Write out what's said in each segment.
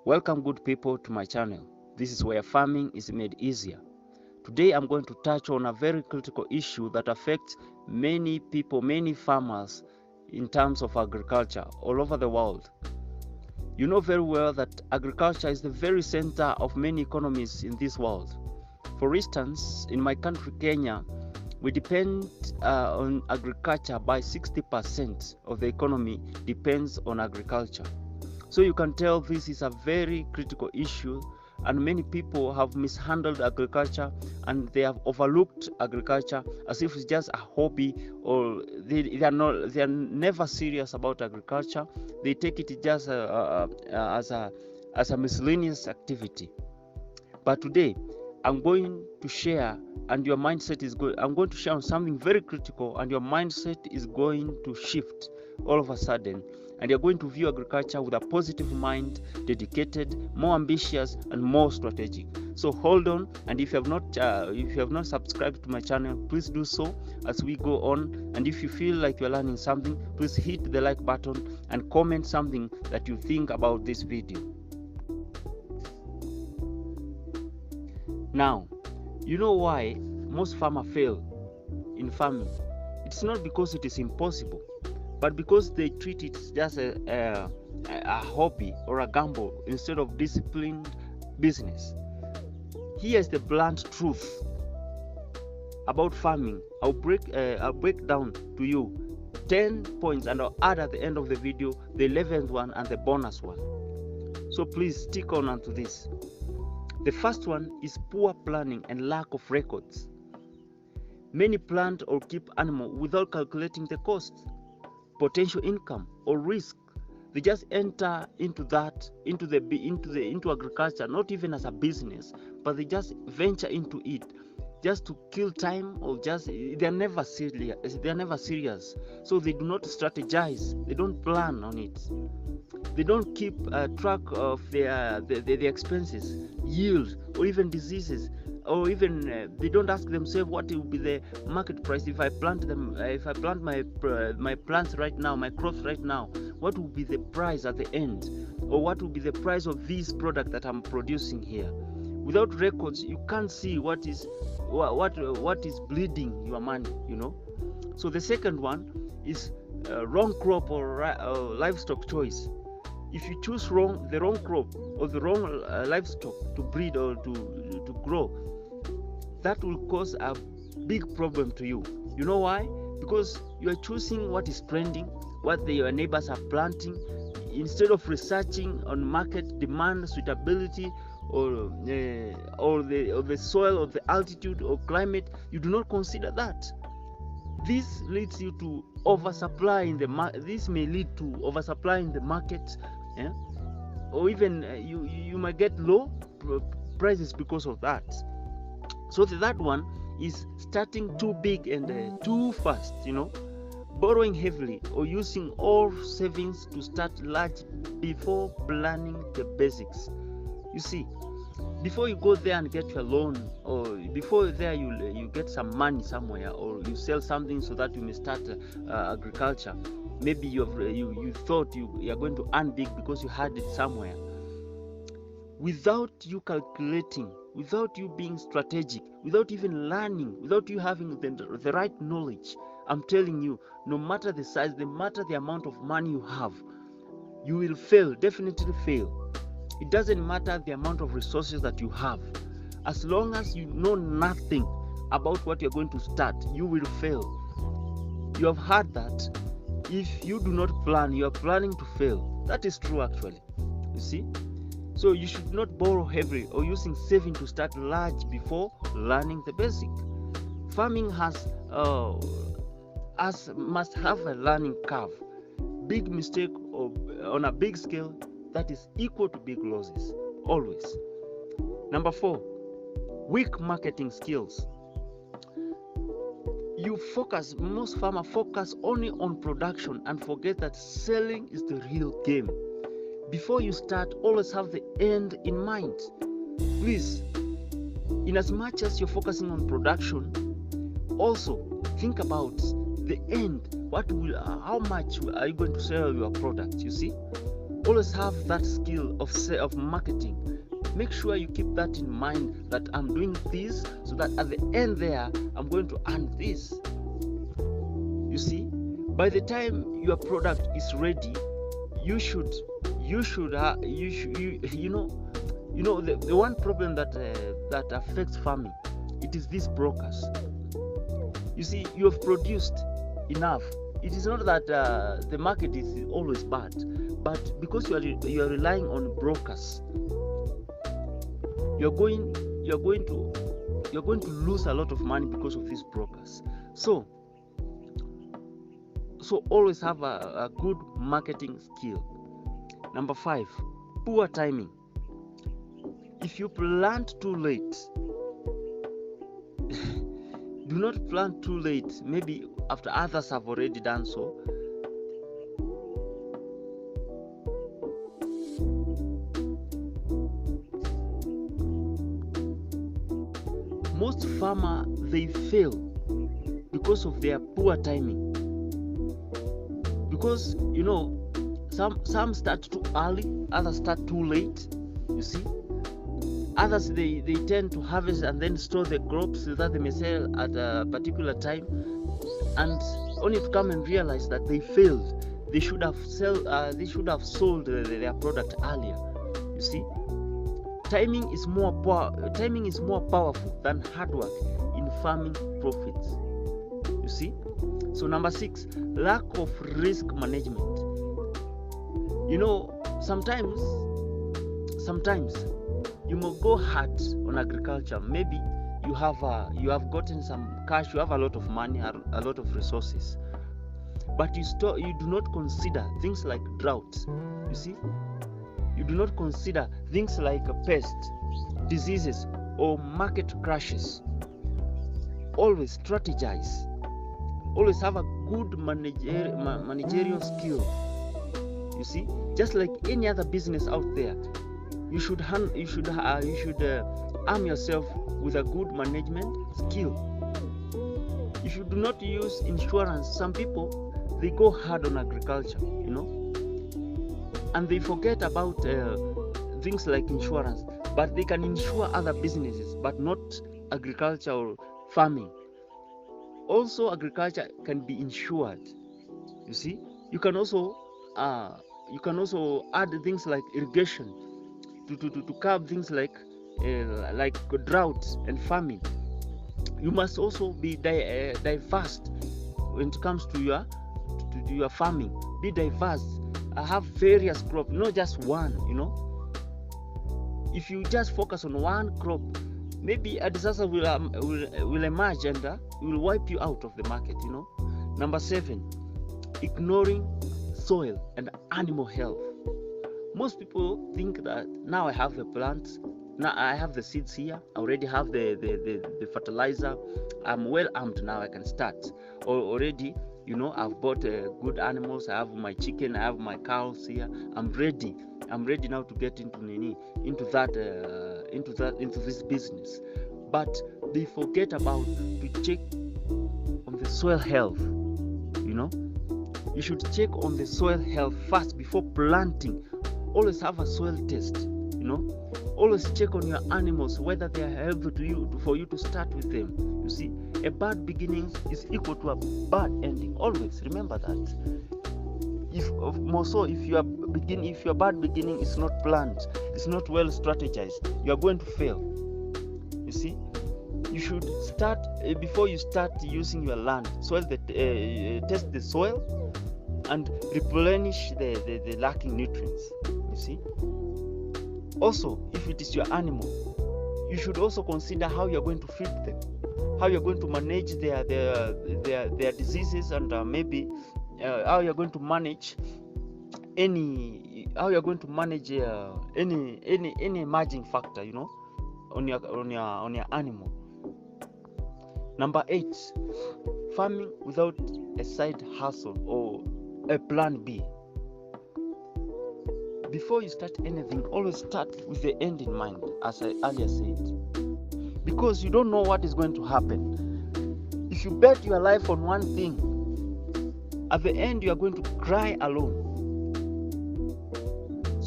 Welcome good people to my channel. This is where farming is made easier. Today I'm going to touch on a very critical issue that affects many people, many farmers in terms of agriculture all over the world. You know very well that agriculture is the very center of many economies in this world. For instance, in my country Kenya, we depend on agriculture. By 60% of the economy depends on agriculture. So you can tell this is a very critical issue, and many people have mishandled agriculture and they have overlooked agriculture as if it's just a hobby, or they are never serious about agriculture. They take it just as a miscellaneous activity. But today I'm going to share, and your mindset is going. I'm going to share on something very critical, and your mindset is going to shift all of a sudden, and you're going to view agriculture with a positive mind, dedicated, more ambitious, and more strategic. So hold on, and if you have not subscribed to my channel, please do so as we go on. And if you feel like you're learning something, please hit the like button and comment something that you think about this video. Now, you know why most farmers fail in farming? It's not because it is impossible, but because they treat it just a hobby or a gamble instead of disciplined business. Here's the blunt truth about farming. I'll break down to you 10 points, and I'll add at the end of the video the 11th one and the bonus one. So please stick on onto this. The first one is poor planning and lack of records. Many plant or keep animals without calculating the cost, potential income, or risk. They just enter into agriculture, not even as a business, but they just venture into it just to kill time, or they're never serious. So they do not strategize, they don't plan on it. They don't keep track of their expenses, yield, or even diseases, or even they don't ask themselves what will be the market price if I plant my plants right now, my crops right now. What will be the price at the end, or what will be the price of this product that I'm producing here? Without records, you can't see what is bleeding your money. So the second one is wrong crop or livestock choice. If you choose the wrong crop or the wrong livestock to breed or to grow, that will cause a big problem to you. You know why? Because you are choosing what is trending, what your neighbors are planting, instead of researching on market demand, suitability, or the soil, or the altitude or climate. You do not consider that. This leads you to oversupply in the market. This may lead to oversupply in the market, or even you might get low prices because of that. So the third one is starting too big and too fast. Borrowing heavily or using all savings to start large before planning the basics. You see, before you go there and get your loan, or before there you get some money somewhere, or you sell something so that you may start agriculture. Maybe you thought you are going to earn big because you had it somewhere. Without you calculating, without you being strategic, without even learning, without you having the right knowledge, I'm telling you, no matter the size, no matter the amount of money you have, you will fail, definitely fail. It doesn't matter the amount of resources that you have. As long as you know nothing about what you're going to start, you will fail. You have heard that if you do not plan, you are planning to fail. That is true actually. You see? So you should not borrow heavily or using saving to start large before learning the basic. Farming must have a learning curve. Big mistake on a big scale, that is equal to big losses, always. Number 4, weak marketing skills. Most farmers focus only on production and forget that selling is the real game. Before you start, always have the end in mind. Please, in as much as you're focusing on production, also think about the end. How much are you going to sell your product? You see? Always have that skill of marketing. Make sure you keep that in mind, that I'm doing this so that at the end there I'm going to earn this. You see, by the time your product is ready, you know the one problem that affects farming, it is these brokers. You see, you have produced enough. It is not that the market is always bad, but because you are relying on brokers, you're going to lose a lot of money because of these brokers. So always have a good marketing skill. Number 5, poor timing. If you plant too late, do not plant too late, maybe after others have already done so. Most farmers, they fail because of their poor timing. Because some start too early, others start too late. You see, others they tend to harvest and then store the crops so that they may sell at a particular time, and only to come and realize that they failed. They should have sold their product earlier. You see, timing is more powerful than hard work in farming profits. You see. So number 6, lack of risk management. Sometimes you may go hard on agriculture. Maybe you have gotten some cash, you have a lot of money, a lot of resources, but you do not consider things like droughts. You see, you do not consider things like pests, diseases, or market crashes. Always strategize. Always have a good managerial skill. You see, just like any other business out there, you should arm yourself with a good management skill. If you do not use insurance, some people, they go hard on agriculture, and they forget about things like insurance. But they can insure other businesses, but not agriculture or farming. Also, agriculture can be insured. You see, you can also add things like irrigation to curb things like droughts and famine. You must also be diverse when it comes to your farming. Be diverse. Have various crops, not just one. If you just focus on one crop, maybe a disaster will emerge and will wipe you out of the market. Number 7, ignoring soil and animal health. Most people think that now I have the plants, now I have the seeds here, I already have the fertilizer, I'm well armed, now I can start. Or already, I've bought good animals, I have my chicken, I have my cows here, I'm ready now to get into this business. But they forget about to check on the soil health. You should check on the soil health first before planting. Always have a soil test. Always check on your animals whether they are helpful to you for you to start with them. You see, a bad beginning is equal to a bad ending. Always remember that. If your bad beginning is not planned, it's not well strategized, you are going to fail. You see, you should start before you start using your land. Test the soil and replenish the lacking nutrients. You see. Also, if it is your animal, you should also consider how you are going to feed them, how you are going to manage their diseases, and maybe how you are going to manage any emerging factor, on your animal. Number 8, farming without a side hustle or a plan B. Before you start anything, always start with the end in mind, as I earlier said, because you don't know what is going to happen. If you bet your life on one thing, at the end you are going to cry alone.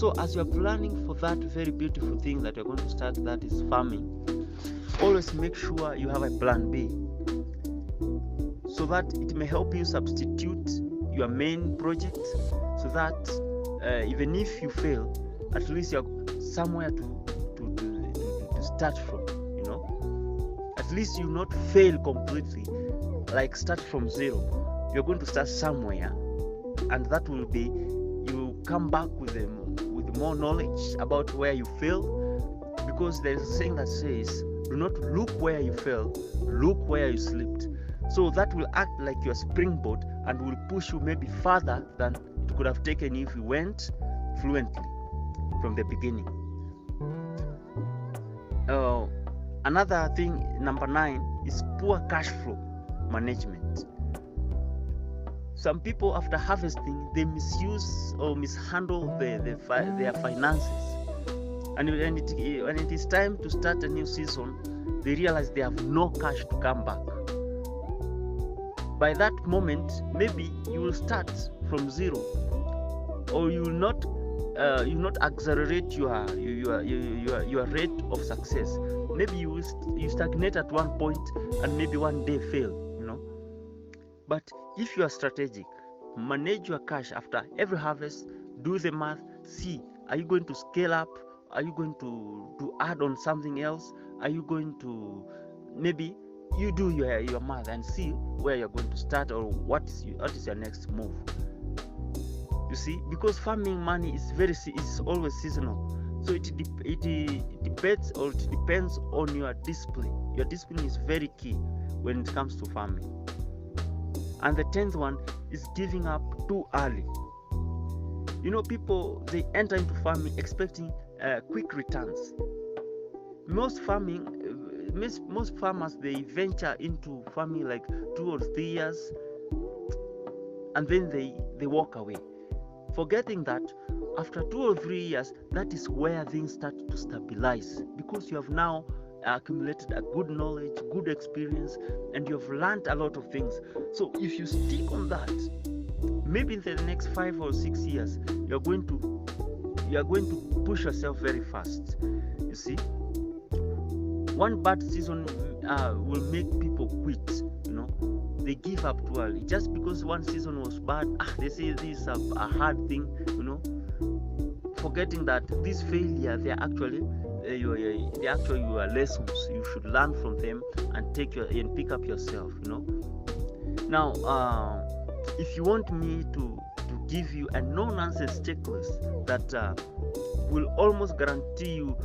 So as you're planning for that very beautiful thing that you're going to start, that is farming, always make sure you have a plan B, so that it may help you substitute your main project, so that even if you fail, at least you're somewhere to start from, you know. At least you not fail completely, like start from zero. You're going to start somewhere, and that will be, you come back with more knowledge about where you fail, because there's a saying that says, do not look where you fell, look where you slipped. So that will act like your springboard and will push you maybe further than it could have taken if you went fluently from the beginning. Another thing, number 9, is poor cash flow management. Some people, after harvesting, they misuse or mishandle their finances, and when it is time to start a new season, they realize they have no cash to come back. By that moment, maybe you will start from zero, or you will not accelerate your rate of success. Maybe you stagnate at one point and maybe one day fail, you know. But if you are strategic, manage your cash after every harvest, do the math, see, are you going to scale up? Are you going to add on something else? Are you going to, maybe you do your math and see where you're going to start, or what is your next move. You see, because farming money is always seasonal. So it depends on your discipline. Your discipline is very key when it comes to farming. And the 10th one is giving up too early. You know, people, they enter into farming expecting quick returns. Most farmers, they venture into farming like 2 or 3 years, and then they walk away, forgetting that after 2 or 3 years, that is where things start to stabilize, because you have now accumulated a good knowledge, good experience, and you have learned a lot of things. So if you stick on that, maybe in the next 5 or 6 years, you are going to push yourself very fast. You see, one bad season will make people quit. You know, they give up too early just because one season was bad. They say this is a hard thing. You know, forgetting that this failure, they are actually your lessons. You should learn from them and pick up yourself. You know. Now, if you want me to give you a no-nonsense checklist that will almost guarantee you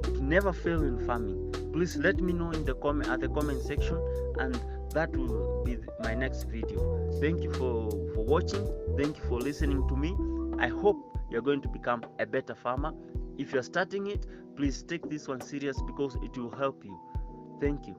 to never fail in farming, please let me know at the comment section, and that will be my next video. Thank you for watching. Thank you for listening to me. I hope you're going to become a better farmer. If you're starting it, please take this one serious, because it will help you. Thank you.